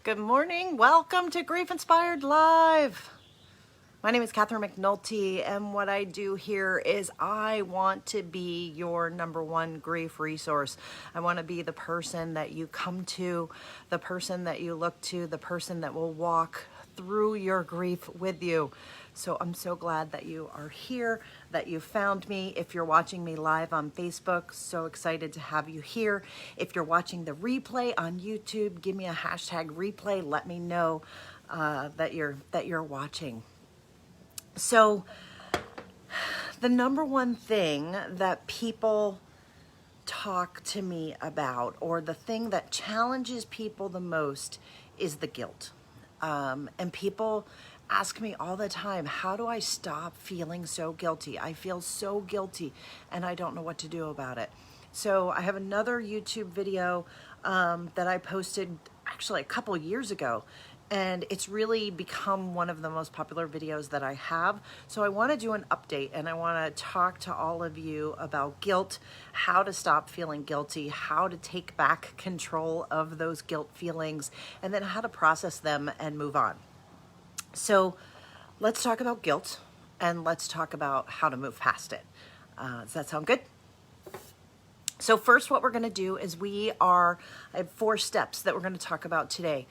Good morning. Welcome to Grief Inspired Live. My name is Catherine McNulty, and what I do here is I want to be your number one grief resource. I want to be the person that you come to, the person that you look to, the person that will walk through your grief with you. So I'm so glad that you are here, that you found me. If you're watching me live on Facebook, so excited to have you here. If you're watching the replay on YouTube, give me a hashtag replay. Let me know that you're watching. So the number one thing that people talk to me about, or the thing that challenges people the most, is the guilt. And people ask me all the time, how do I stop feeling so guilty? I feel so guilty and I don't know what to do about it. So I have another YouTube video that I posted actually a couple years ago, and it's really become one of the most popular videos that I have. So I want to do an update, and I want to talk to all of you about guilt, how to stop feeling guilty, how to take back control of those guilt feelings, and then how to process them and move on. So let's talk about guilt, and let's talk about how to move past it. Does that sound good? So first, what we're going to do is I have 4 steps that we're going to talk about today.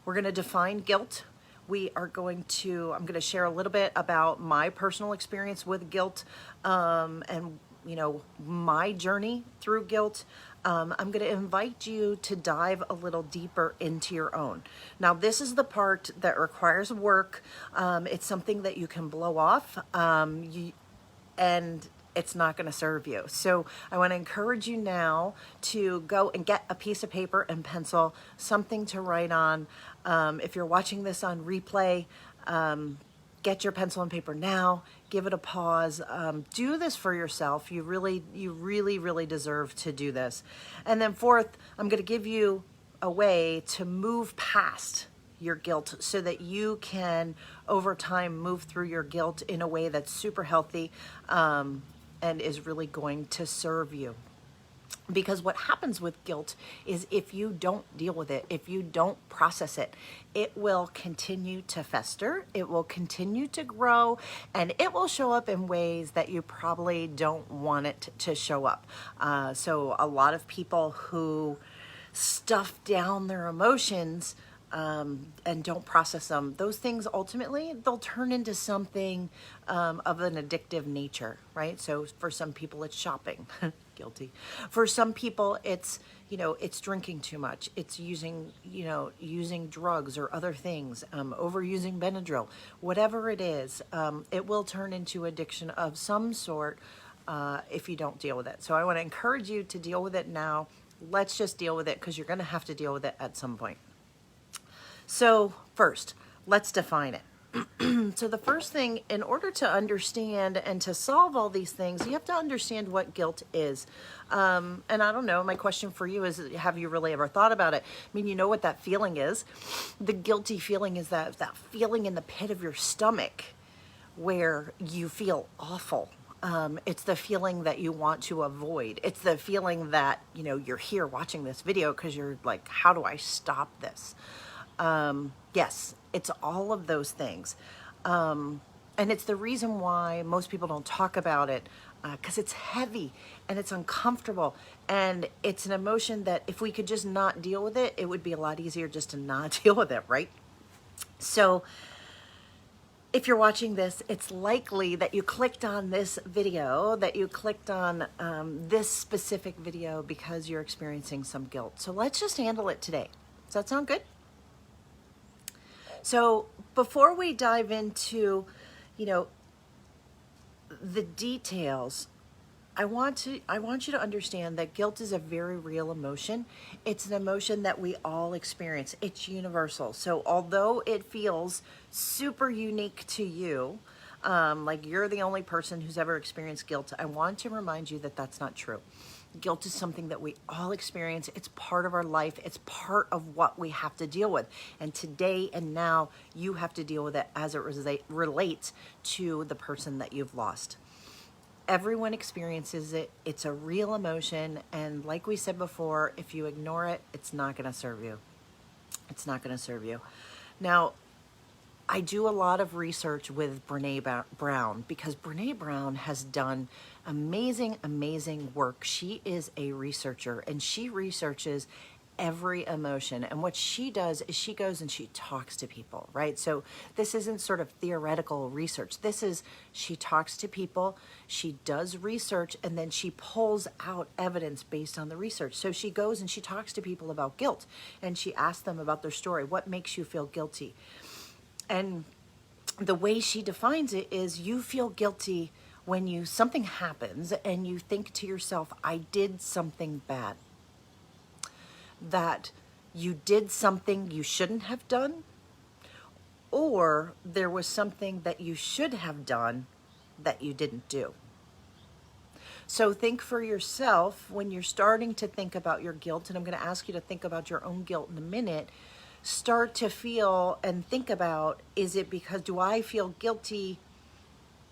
We're going to define guilt. I'm going to share a little bit about my personal experience with guilt, and my journey through guilt. I'm going to invite you to dive a little deeper into your own. Now, this is the part that requires work. It's something that you can blow off, and it's not going to serve you. So I want to encourage you now to go and get a piece of paper and pencil, something to write on. If you're watching this on replay, get your pencil and paper now. Give it a pause. Do this for yourself. You really deserve to do this. And then fourth, I'm going to give you a way to move past your guilt so that you can, over time, move through your guilt in a way that's super healthy, and is really going to serve you. Because what happens with guilt is if you don't deal with it, if you don't process it, it will continue to fester, it will continue to grow, and it will show up in ways that you probably don't want it to show up. So a lot of people who stuff down their emotions and don't process them, those things ultimately, they'll turn into something of an addictive nature, right? So for some people it's shopping, guilty. For some people it's drinking too much. It's using drugs or other things, overusing Benadryl, whatever it is, it will turn into addiction of some sort if you don't deal with it. So I want to encourage you to deal with it now. Let's just deal with it, because you're going to have to deal with it at some point. So first, let's define it. So the first thing, in order to understand and to solve all these things, you have to understand what guilt is. And I don't know, my question for you is, have you really ever thought about it? I mean, you know what that feeling is. The guilty feeling is that feeling in the pit of your stomach where you feel awful. It's the feeling that you want to avoid. It's the feeling that, you're here watching this video because you're like, how do I stop this? Yes, it's all of those things. And it's the reason why most people don't talk about it, because it's heavy and it's uncomfortable, and it's an emotion that if we could just not deal with it, it would be a lot easier just to not deal with it, right? So if you're watching this, it's likely that you clicked on this video, that you clicked on this specific video because you're experiencing some guilt. So let's just handle it today. Does that sound good? So before we dive into, the details, I want you to understand that guilt is a very real emotion. It's an emotion that we all experience. It's universal. So although it feels super unique to you, like you're the only person who's ever experienced guilt, I want to remind you that that's not true. Guilt is something that we all experience. It's part of our life. It's part of what we have to deal with. And today and now, you have to deal with it as it relates to the person that you've lost. Everyone experiences it. It's a real emotion. And like we said before, if you ignore it, it's not going to serve you. It's not going to serve you. Now, I do a lot of research with Brene Brown because Brene Brown has done amazing, amazing work. She is a researcher and she researches every emotion. And what she does is she goes and she talks to people, right? So this isn't sort of theoretical research. This is, she talks to people, she does research, and then she pulls out evidence based on the research. So she goes and she talks to people about guilt and she asks them about their story. What makes you feel guilty? And the way she defines it is you feel guilty when something happens and you think to yourself, I did something bad. That you did something you shouldn't have done, or there was something that you should have done that you didn't do. So think for yourself when you're starting to think about your guilt, and I'm going to ask you to think about your own guilt in a minute. Start to feel and think about, is it because, do I feel guilty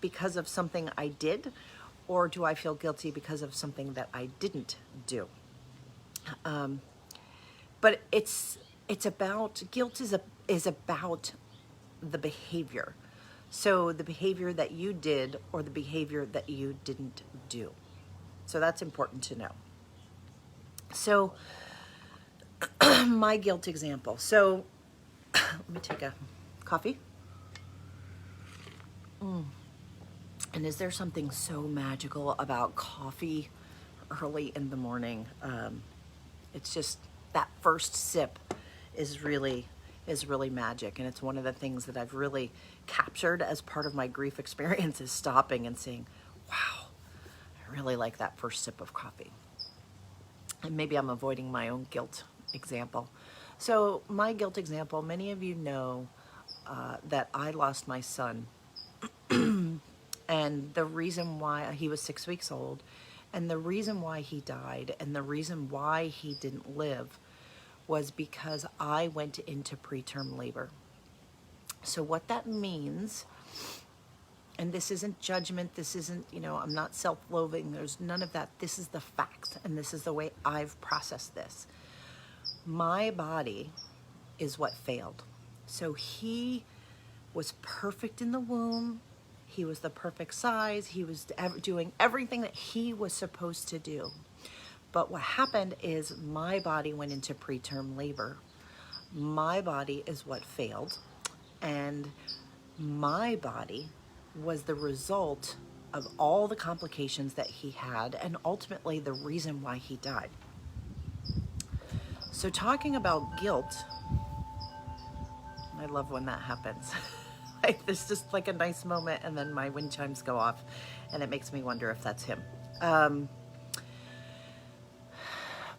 because of something I did, or do I feel guilty because of something that I didn't do? But it's about, guilt is about the behavior. So the behavior that you did or the behavior that you didn't do. So that's important to know. So my guilt example. So let me take a coffee. And is there something so magical about coffee early in the morning? It's just that first sip is really magic, and it's one of the things that I've really captured as part of my grief experience is stopping and saying, wow, I really like that first sip of coffee. And maybe I'm avoiding my own guilt example. So my guilt example, many of you know that I lost my son. And the reason why he was 6 weeks old, and the reason why he died, and the reason why he didn't live was because I went into preterm labor. So what that means, and this isn't judgment, this isn't, I'm not self-loathing, there's none of that. This is the fact, and this is the way I've processed this. My body is what failed. So he was perfect in the womb. He was the perfect size. He was doing everything that he was supposed to do. But what happened is my body went into preterm labor. My body is what failed. And my body was the result of all the complications that he had and ultimately the reason why he died. So talking about guilt, I love when that happens. Like there's just like a nice moment and then my wind chimes go off and it makes me wonder if that's him.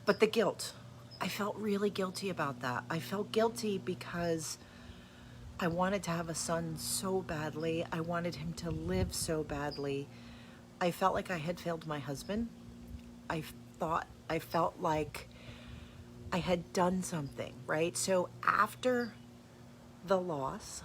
But the guilt, I felt really guilty about that. I felt guilty because I wanted to have a son so badly. I wanted him to live so badly. I felt like I had failed my husband. I felt like I had done something, right? So after the loss,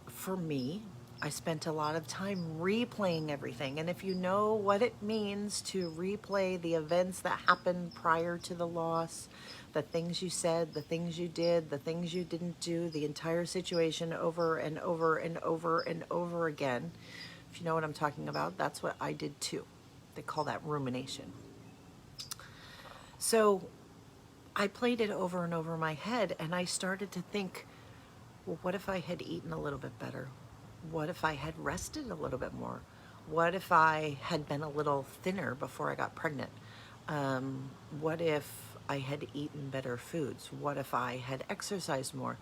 for me, I spent a lot of time replaying everything. And if you know what it means to replay the events that happened prior to the loss, the things you said, the things you did, the things you didn't do, the entire situation over and over and over and over again, if you know what I'm talking about, that's what I did too. They call that rumination. So I played it over and over in my head and I started to think, well, what if I had eaten a little bit better? What if I had rested a little bit more? What if I had been a little thinner before I got pregnant? What if I had eaten better foods? What if I had exercised more?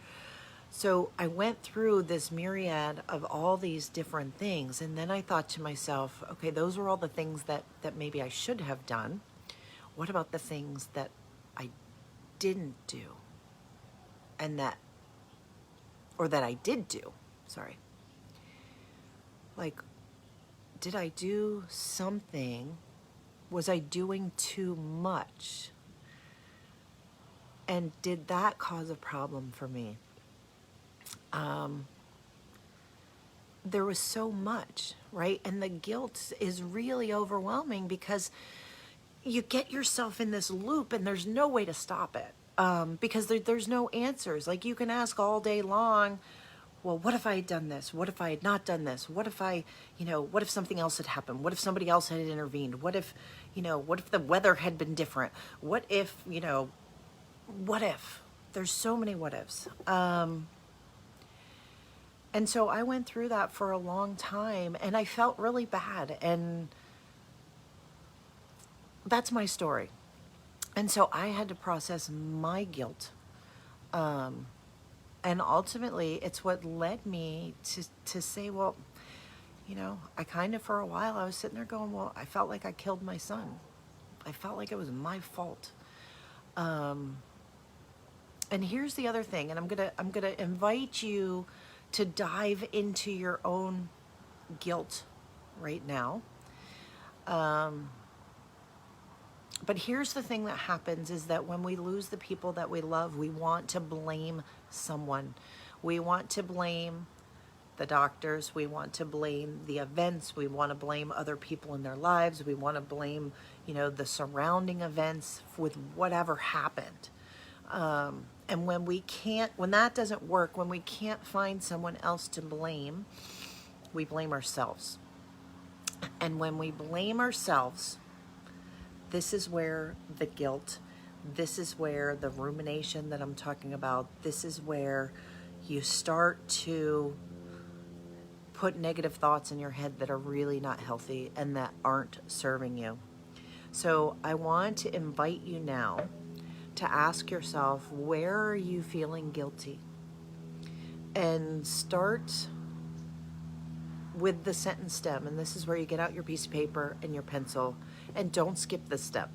So I went through this myriad of all these different things. And then I thought to myself, okay, those were all the things that maybe I should have done. What about the things that I didn't do? And that I did do, sorry. Like, did I do something? Was I doing too much? And did that cause a problem for me? There was so much, right? And the guilt is really overwhelming because you get yourself in this loop and there's no way to stop it. because there's no answers. Like, you can ask all day long, well, what if I had done this? What if I had not done this? What if what if something else had happened? What if somebody else had intervened? What if the weather had been different? What if, what if? There's so many what ifs. And so I went through that for a long time, and I felt really bad. And that's my story. And so I had to process my guilt. And ultimately, it's what led me to say, well, I kind of, for a while, I was sitting there going, well, I felt like I killed my son. I felt like it was my fault. And here's the other thing, and I'm gonna invite you to dive into your own guilt right now. But here's the thing that happens is that when we lose the people that we love, we want to blame someone. We want to blame the doctors. We want to blame the events. We want to blame other people in their lives. We want to blame, the surrounding events with whatever happened. And when that doesn't work, when we can't find someone else to blame, we blame ourselves. And when we blame ourselves, this is where the guilt, this is where the rumination that I'm talking about, this is where you start to put negative thoughts in your head that are really not healthy and that aren't serving you. So I want to invite you now to ask yourself, where are you feeling guilty? And start with the sentence stem. And this is where you get out your piece of paper and your pencil, and don't skip this step.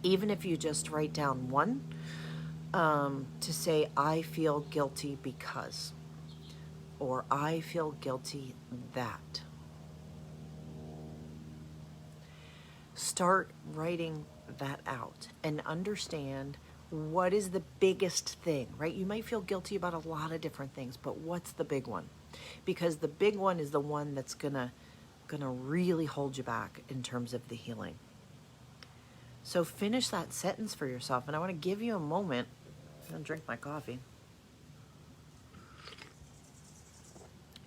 Even if you just write down one, to say, I feel guilty because, or I feel guilty that. Start writing that out and understand what is the biggest thing, right? You might feel guilty about a lot of different things, but what's the big one? Because the big one is the one that's gonna really hold you back in terms of the healing. So finish that sentence for yourself, and I want to give you a moment. I'm gonna drink my coffee.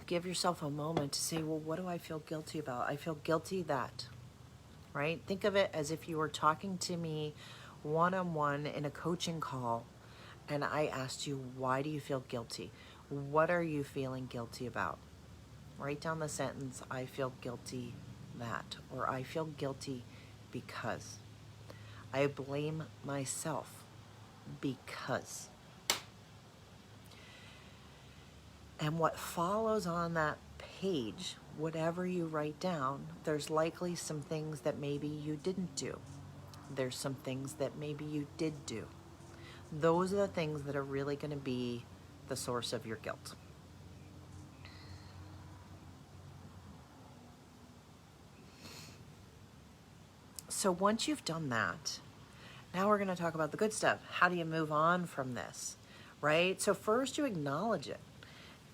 Give yourself a moment to say, well, what do I feel guilty about? I feel guilty that, right? Think of it as if you were talking to me one-on-one in a coaching call, and I asked you, why do you feel guilty? What are you feeling guilty about? Write down the sentence, I feel guilty that, or I feel guilty because. I blame myself because. And what follows on that page, whatever you write down, there's likely some things that maybe you didn't do. There's some things that maybe you did do. Those are the things that are really going to be the source of your guilt. So once you've done that, now we're going to talk about the good stuff. How do you move on from this, right? So first you acknowledge it.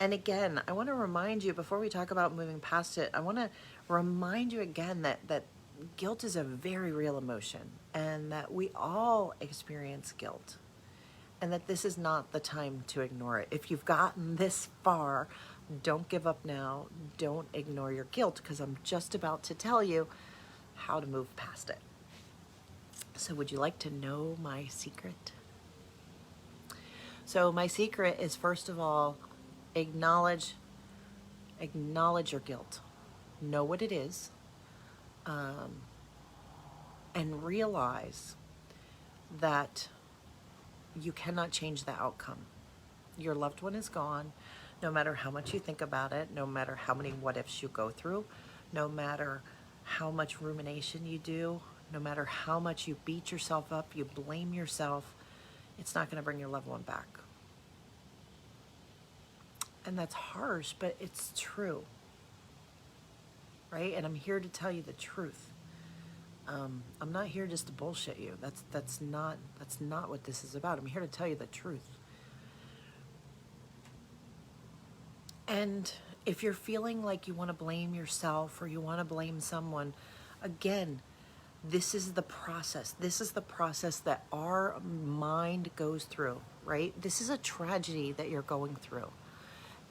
And again, I want to remind you, before we talk about moving past it, I want to remind you again that guilt is a very real emotion, and that we all experience guilt, and that this is not the time to ignore it. If you've gotten this far, don't give up now. Don't ignore your guilt, because I'm just about to tell you how to move past it. So would you like to know my secret? So my secret is, first of all, acknowledge your guilt. Know what it is, and realize that you cannot change the outcome. Your loved one is gone. No matter how much you think about it, no matter how many what ifs you go through, no matter how much rumination you do, no matter how much you beat yourself up, you blame yourself, it's not going to bring your loved one back. And that's harsh, but it's true, right? And I'm here to tell you the truth. I'm not here just to bullshit you. That's not what this is about. I'm here to tell you the truth. And if you're feeling like you want to blame yourself or you want to blame someone, again, This is the process. This is the process that our mind goes through, right? This is a tragedy that you're going through.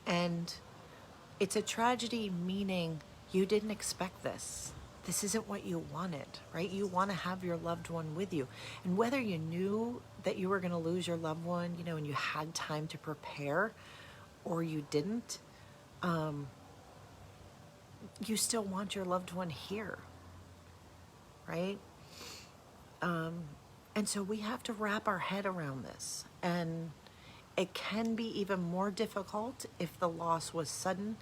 And it's a tragedy meaning you didn't expect this. This isn't what you wanted, right? You want to have your loved one with you. And whether you knew that you were going to lose your loved one, and you had time to prepare, or you didn't, you still want your loved one here, right? And so we have to wrap our head around this. And it can be even more difficult if the loss was sudden,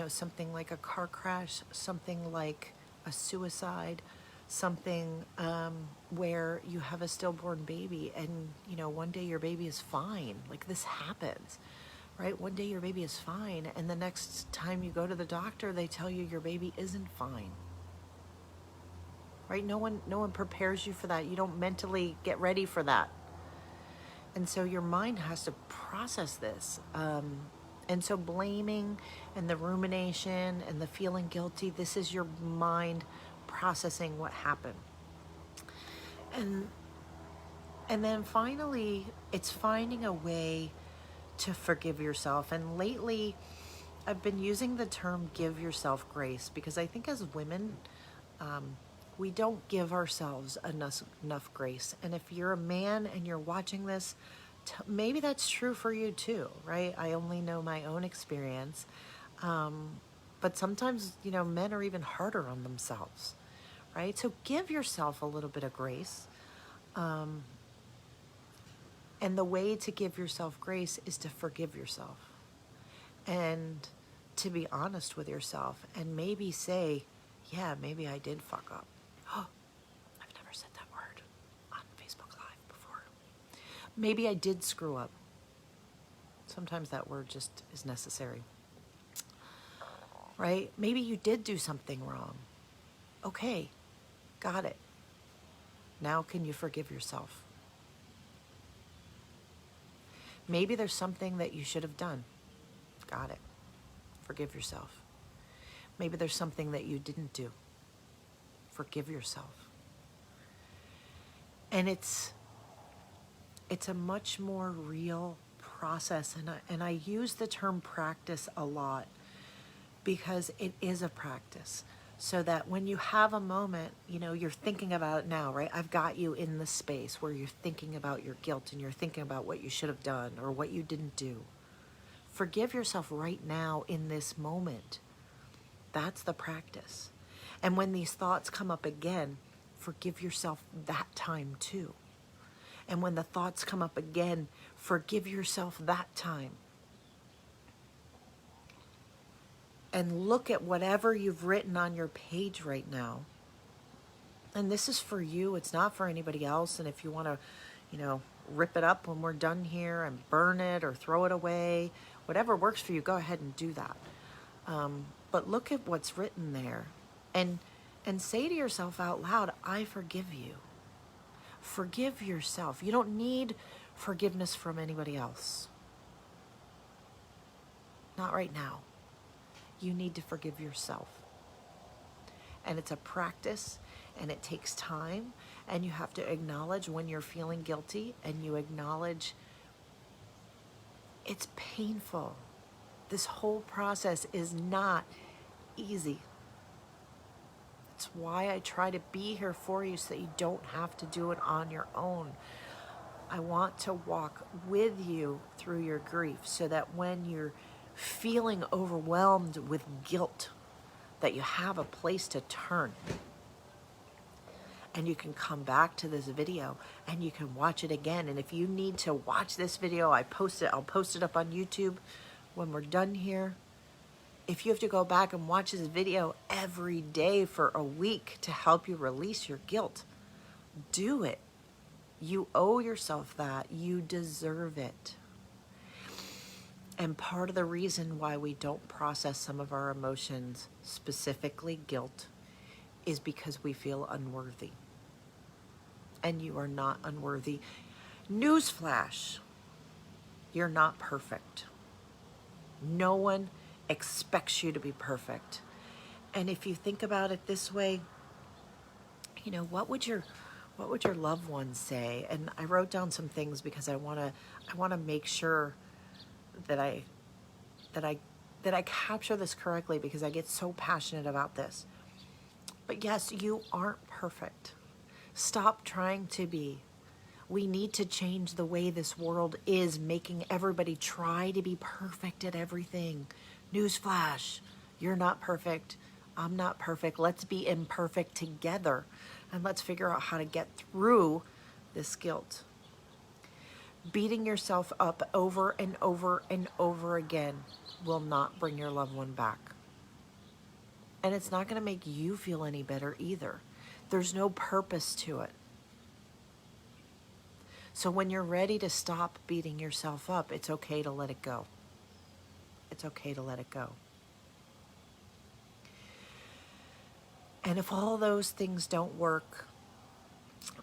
something like a car crash, something like a suicide, something where you have a stillborn baby and, one day your baby is fine. Like, this happens, right? One day your baby is fine, and the next time you go to the doctor, they tell you your baby isn't fine. Right? No one prepares you for that. You don't mentally get ready for that. And so your mind has to process this. And so blaming and the rumination and the feeling guilty, this is your mind processing what happened. And then finally, it's finding a way to forgive yourself. And lately, I've been using the term give yourself grace, because I think as women, we don't give ourselves enough grace. And if you're a man and you're watching this, maybe that's true for you too, right? I only know my own experience. But sometimes, men are even harder on themselves, right? So give yourself a little bit of grace. And the way to give yourself grace is to forgive yourself and to be honest with yourself and maybe say, yeah, maybe I did fuck up. Oh, I've never said that word on Facebook Live before. Maybe I did screw up. Sometimes that word just is necessary, right? Maybe you did do something wrong. Okay, got it. Now can you forgive yourself? Maybe there's something that you should have done. Got it. Forgive yourself. Maybe there's something that you didn't do. Forgive yourself. And it's a much more real process. And I use the term practice a lot because it is a practice. So that when you have a moment, you're thinking about it now, right? I've got you in the space where you're thinking about your guilt and you're thinking about what you should have done or what you didn't do. Forgive yourself right now in this moment. That's the practice. And when these thoughts come up again, forgive yourself that time too. And when the thoughts come up again, forgive yourself that time. And look at whatever you've written on your page right now. And this is for you. It's not for anybody else. And if you want to, rip it up when we're done here and burn it or throw it away, whatever works for you, go ahead and do that. But look at what's written there and say to yourself out loud, I forgive you. Forgive yourself. You don't need forgiveness from anybody else. Not right now. You need to forgive yourself. And it's a practice, and it takes time, and you have to acknowledge when you're feeling guilty, and you acknowledge it's painful. This whole process is not easy. It's why I try to be here for you so that you don't have to do it on your own. I want to walk with you through your grief so that when you're feeling overwhelmed with guilt, that you have a place to turn. And you can come back to this video and you can watch it again. And if you need to watch this video, I'll post it up on YouTube when we're done here. If you have to go back and watch this video every day for a week to help you release your guilt, do it. You owe yourself that. You deserve it. And part of the reason why we don't process some of our emotions, specifically guilt, is because we feel unworthy. And you are not unworthy. Newsflash, you're not perfect. No one expects you to be perfect. And if you think about it this way, what would your loved ones say? And I wrote down some things because I want to make sure that I capture this correctly, because I get so passionate about this. But yes, you aren't perfect. Stop trying to be. We need to change the way this world is, making everybody try to be perfect at everything. Newsflash, you're not perfect. I'm not perfect. Let's be imperfect together, and let's figure out how to get through this guilt. Beating yourself up over and over and over again will not bring your loved one back. And it's not going to make you feel any better either. There's no purpose to it. So when you're ready to stop beating yourself up, it's okay to let it go. It's okay to let it go. And if all those things don't work,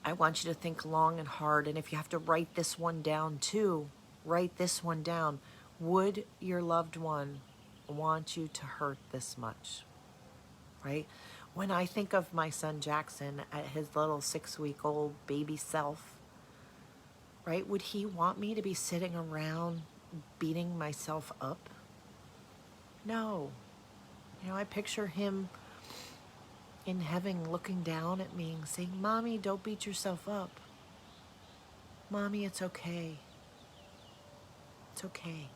I want you to think long and hard. And if you have to write this one down too, write this one down. Would your loved one want you to hurt this much? Right? When I think of my son Jackson at his little 6-week-old baby self, right? Would he want me to be sitting around beating myself up? No. I picture him in heaven looking down at me and saying, Mommy, don't beat yourself up. Mommy, it's okay. It's okay.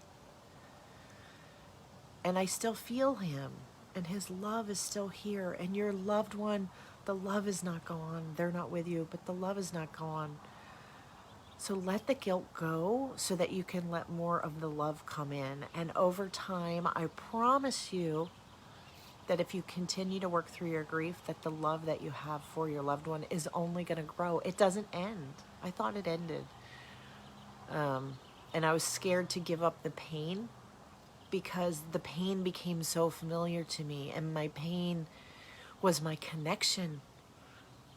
And I still feel him, and his love is still here. And your loved one, the love is not gone. They're not with you, but the love is not gone. So let the guilt go so that you can let more of the love come in. And over time, I promise you that if you continue to work through your grief, that the love that you have for your loved one is only going to grow. It doesn't end. I thought it ended. And I was scared to give up the pain, because the pain became so familiar to me, and my pain was my connection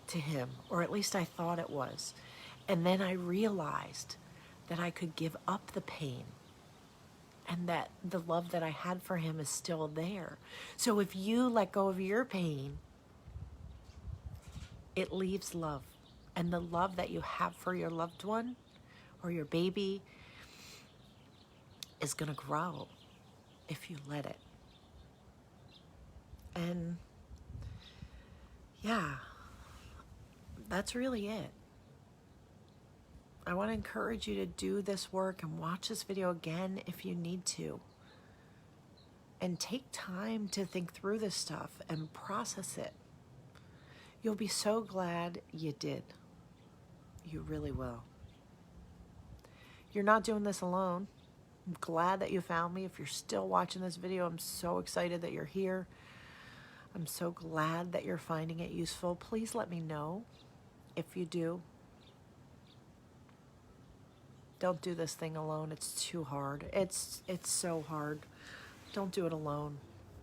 to him, or at least I thought it was. And then I realized that I could give up the pain, and that the love that I had for him is still there. So if you let go of your pain, it leaves love. And the love that you have for your loved one or your baby is going to grow if you let it. And yeah, that's really it. I want to encourage you to do this work and watch this video again if you need to. And take time to think through this stuff and process it. You'll be so glad you did. You really will. You're not doing this alone. I'm glad that you found me. If you're still watching this video, I'm so excited that you're here. I'm so glad that you're finding it useful. Please let me know if you do. Don't do this thing alone. It's too hard. It's so hard. Don't do it alone.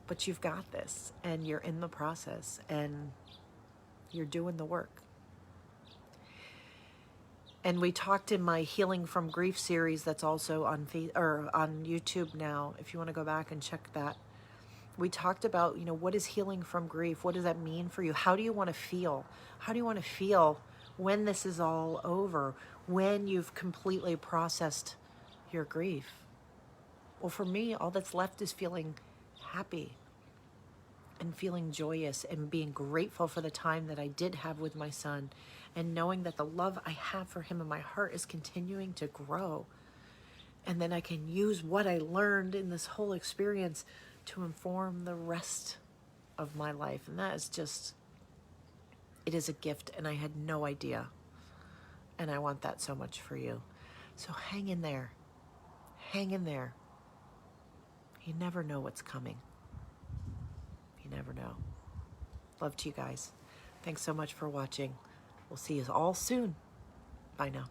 But you've got this, and you're in the process, and you're doing the work. And we talked in my Healing from Grief series that's also on YouTube now, if you want to go back and check that. We talked about, what is healing from grief? What does that mean for you? How do you want to feel? How do you want to feel when this is all over, when you've completely processed your grief? Well, for me, all that's left is feeling happy and feeling joyous and being grateful for the time that I did have with my son, and knowing that the love I have for him in my heart is continuing to grow. And then I can use what I learned in this whole experience to inform the rest of my life. And that is just, it is a gift, and I had no idea. And I want that so much for you. So hang in there. Hang in there. You never know what's coming. You never know. Love to you guys. Thanks so much for watching. We'll see you all soon. Bye now.